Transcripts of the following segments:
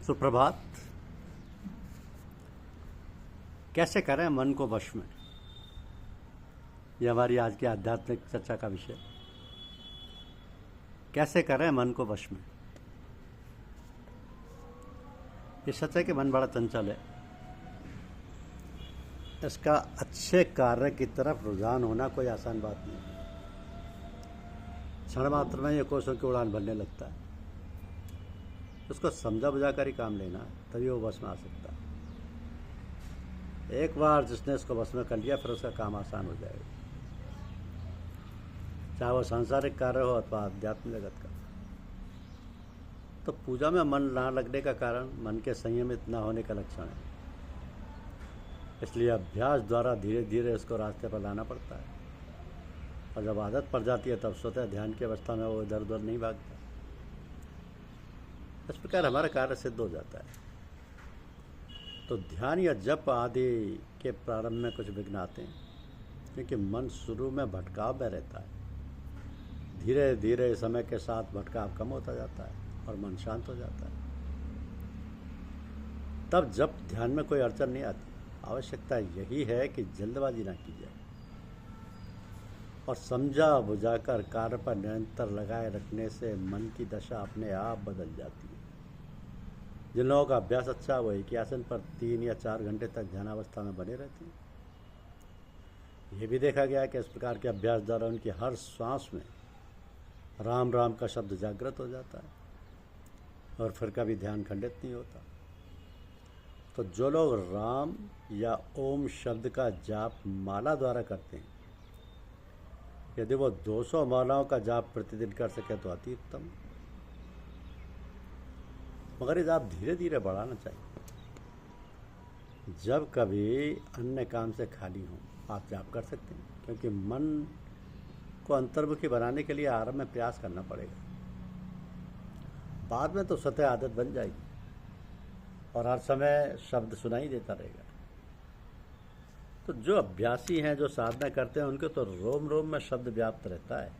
सुप्रभात। कैसे करें मन को वश में, यह हमारी आज की आध्यात्मिक चर्चा का विषय। कैसे करें मन को वश में। ये सच है कि मन बड़ा चंचल है। इसका अच्छे कार्य की तरफ रुझान होना कोई आसान बात नहीं। क्षण मात्र में ये कोसों की उड़ान भरने लगता है। उसको समझा बुझा कर ही काम लेना, तभी वो वश में आ सकता है। एक बार जिसने इसको वश में कर लिया, फिर उसका काम आसान हो जाएगा, चाहे वो सांसारिक कार्य हो अथवा आध्यात्म जगत का। तो पूजा में मन ना लगने का कारण मन के संयमित न होने का लक्षण है। इसलिए अभ्यास द्वारा धीरे धीरे इसको रास्ते पर लाना पड़ता है, और जब आदत पड़ जाती है तब स्वतः ध्यान की अवस्था में वो इधर उधर नहीं भागता। इस प्रकार हमारा कार्य सिद्ध हो जाता है। तो ध्यान या जप आदि के प्रारंभ में कुछ विघ्न आते हैं, क्योंकि मन शुरू में भटकाव में रहता है। धीरे धीरे समय के साथ भटकाव कम होता जाता है और मन शांत हो जाता है। तब जब ध्यान में कोई अड़चन नहीं आती। आवश्यकता यही है कि जल्दबाजी ना की जाए और समझा बुझाकर कार्य पर निरंतर लगाए रखने से मन की दशा अपने आप बदल जाती है। जिन लोगों का अभ्यास अच्छा, वो एक ही आसन पर 3 या 4 घंटे तक ध्यानावस्था में बने रहते हैं। ये भी देखा गया है कि इस प्रकार के अभ्यास द्वारा उनकी हर श्वास में राम राम का शब्द जागृत हो जाता है और फिर कभी ध्यान खंडित नहीं होता। तो जो लोग राम या ओम शब्द का जाप माला द्वारा करते हैं, यदि वो 200 मालाओं का जाप प्रतिदिन कर सके तो अति उत्तम। मगर ये जाप धीरे धीरे बढ़ाना चाहिए। जब कभी अन्य काम से खाली हो आप जाप कर सकते हैं, क्योंकि मन को अंतर्मुखी बनाने के लिए आरंभ में प्रयास करना पड़ेगा। बाद में तो स्वतः आदत बन जाएगी और हर समय शब्द सुनाई देता रहेगा। तो जो अभ्यासी हैं, जो साधना करते हैं, उनके तो रोम रोम में शब्द व्याप्त रहता है।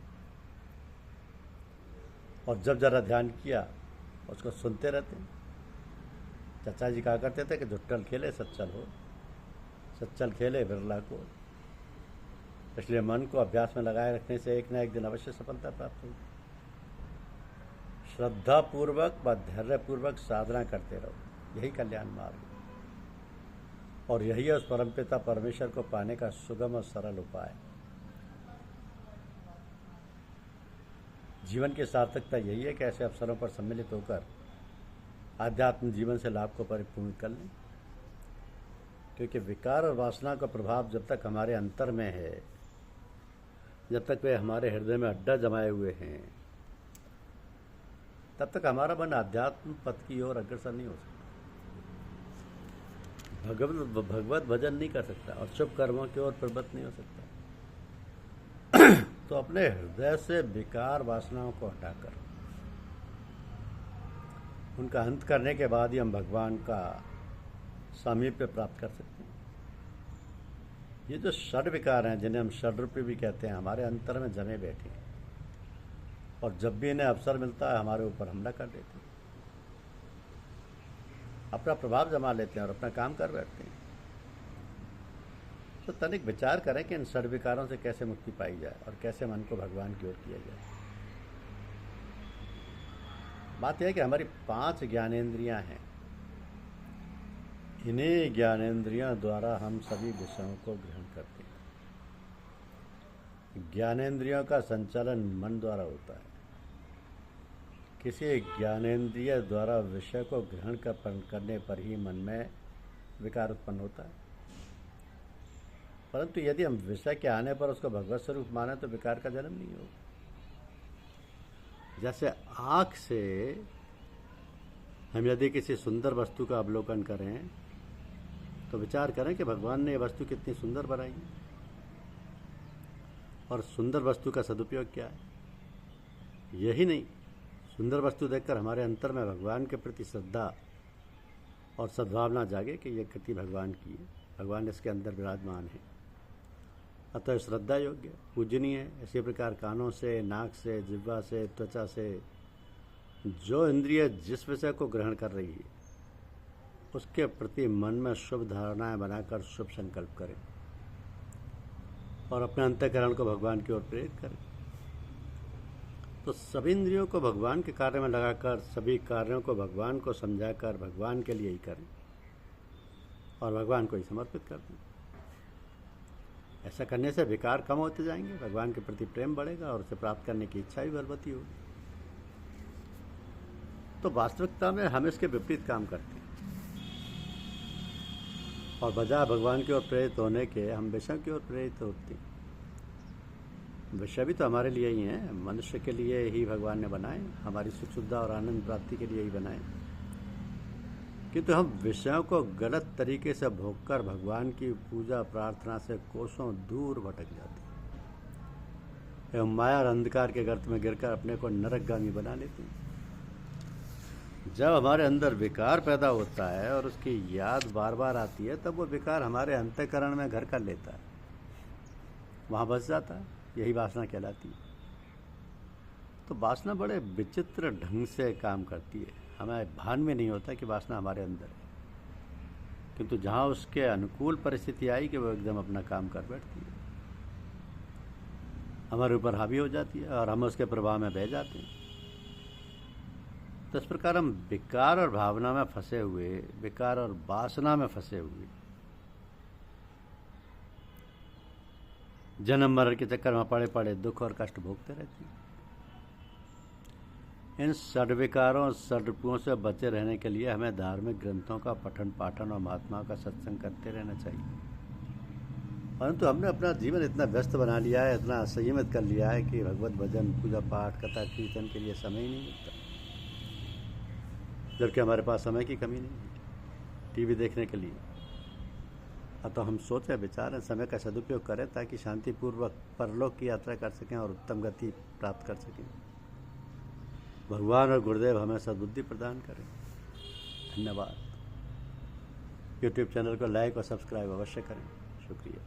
और जब जरा ध्यान किया उसको सुनते रहते हैं। चाचा जी कहा करते थे कि जुट्टल खेले सच्चल हो, सच्चल खेले बिरला को। इसलिए मन को अभ्यास में लगाए रखने से एक न एक दिन अवश्य सफलता प्राप्त होगी। श्रद्धा पूर्वक व धैर्य पूर्वक साधना करते रहो, यही कल्याण मार्ग है। और यही है उस परमपिता परमेश्वर को पाने का सुगम और सरल उपाय। जीवन की सार्थकता यही है कि ऐसे अवसरों पर सम्मिलित होकर आध्यात्म जीवन से लाभ को परिपूर्ण कर लें। क्योंकि विकार और वासना का प्रभाव जब तक हमारे अंतर में है, जब तक वे हमारे हृदय में अड्डा जमाए हुए हैं, तब तक हमारा मन आध्यात्म पथ की ओर अग्रसर नहीं हो सकता, भगवत भजन नहीं कर सकता और शुभ कर्मों की ओर प्रवृत्त नहीं हो सकता। तो अपने हृदय से विकार वासनाओं को हटाकर उनका अंत करने के बाद ही हम भगवान का सामीप्य प्राप्त कर सकते हैं। ये जो षड विकार हैं, जिन्हें हम षड्रूपी भी कहते हैं, हमारे अंतर में जमे बैठे हैं और जब भी इन्हें अवसर मिलता है हमारे ऊपर हमला कर देते हैं, अपना प्रभाव जमा लेते हैं और अपना काम कर बैठते हैं। तो तनिक विचार करें कि इन षड विकारों से कैसे मुक्ति पाई जाए और कैसे मन को भगवान की ओर किया जाए। बात यह है कि हमारी 5 ज्ञानेंद्रियां हैं। इन्हीं ज्ञानेंद्रियों द्वारा हम सभी विषयों को ग्रहण करते हैं। ज्ञानेंद्रियों का संचालन मन द्वारा होता है। किसी ज्ञानेंद्रिय द्वारा विषय को ग्रहण करने पर ही मन में विकार उत्पन्न होता है। परंतु यदि हम विषय के आने पर उसको भगवत स्वरूप माने तो विकार का जन्म नहीं होगा। जैसे आँख से हम यदि किसी सुंदर वस्तु का अवलोकन करें तो विचार करें कि भगवान ने यह वस्तु कितनी सुंदर बनाई और सुंदर वस्तु का सदुपयोग क्या है। यही नहीं, सुंदर वस्तु देखकर हमारे अंतर में भगवान के प्रति श्रद्धा और सद्भावना जागे कि यह कृति भगवान की है, भगवान इसके अंदर विराजमान है, अतः श्रद्धा योग्य पूजनीय है। इसी प्रकार कानों से, नाक से, जिह्वा से, त्वचा से जो इंद्रिय जिस विषय को ग्रहण कर रही है उसके प्रति मन में शुभ धारणाएं बनाकर शुभ संकल्प करें और अपने अंतःकरण को भगवान की ओर प्रेरित करें। तो सभी इंद्रियों को भगवान के कार्य में लगाकर सभी कार्यों को भगवान को समझाकर भगवान के लिए ही करें और भगवान को ही समर्पित कर दें। ऐसा करने से विकार कम होते जाएंगे, भगवान के प्रति प्रेम बढ़ेगा और उसे प्राप्त करने की इच्छा भी बलवती होगी। तो वास्तविकता में हम इसके विपरीत काम करते हैं और बजाय भगवान की ओर प्रेरित होने के हम विषयों की ओर प्रेरित होते हैं। विषय भी तो हमारे लिए ही हैं, मनुष्य के लिए ही भगवान ने बनाए, हमारी सुख सुविधा और आनंद प्राप्ति के लिए ही बनाए, किंतु हम विषयों को गलत तरीके से भोगकर भगवान की पूजा प्रार्थना से कोसों दूर भटक जाते हैं एवं माया और अंधकार के गर्त में गिरकर अपने को नरकगामी बना लेते हैं। जब हमारे अंदर विकार पैदा होता है और उसकी याद बार बार आती है, तब वो विकार हमारे अंतःकरण में घर कर लेता है, वहाँ बस जाता है। यही वासना कहलाती है। तो वासना बड़े विचित्र ढंग से काम करती है, हमें भान में नहीं होता कि वासना हमारे अंदर है, किंतु जहाँ उसके अनुकूल परिस्थिति आई कि वो एकदम अपना काम कर बैठती है, हमारे ऊपर हावी हो जाती है और हम उसके प्रभाव में बह जाते हैं। तो इस प्रकार हम विकार और भावना में फंसे हुए, विकार और वासना में फंसे हुए जन्म मरण के चक्कर में पड़े पड़े दुख और कष्ट भोगते रहते हैं। इन षड्विकारों षड्रिपुओं से बचे रहने के लिए हमें धार्मिक ग्रंथों का पठन पाठन और महात्माओं का सत्संग करते रहना चाहिए, परंतु हमने अपना जीवन इतना व्यस्त बना लिया है, इतना संयमित कर लिया है कि भगवत भजन, पूजा पाठ, कथा कीर्तन के लिए समय ही नहीं मिलता, जबकि हमारे पास समय की कमी नहीं है टीवी देखने के लिए। तो हम सोचें, विचारें, समय का सदुपयोग करें ताकि शांतिपूर्वक परलोक की यात्रा कर सकें और उत्तम गति प्राप्त कर सकें। भगवान और गुरुदेव हमें सद्बुद्धि प्रदान करें। धन्यवाद। यूट्यूब चैनल को लाइक और सब्सक्राइब अवश्य करें। शुक्रिया।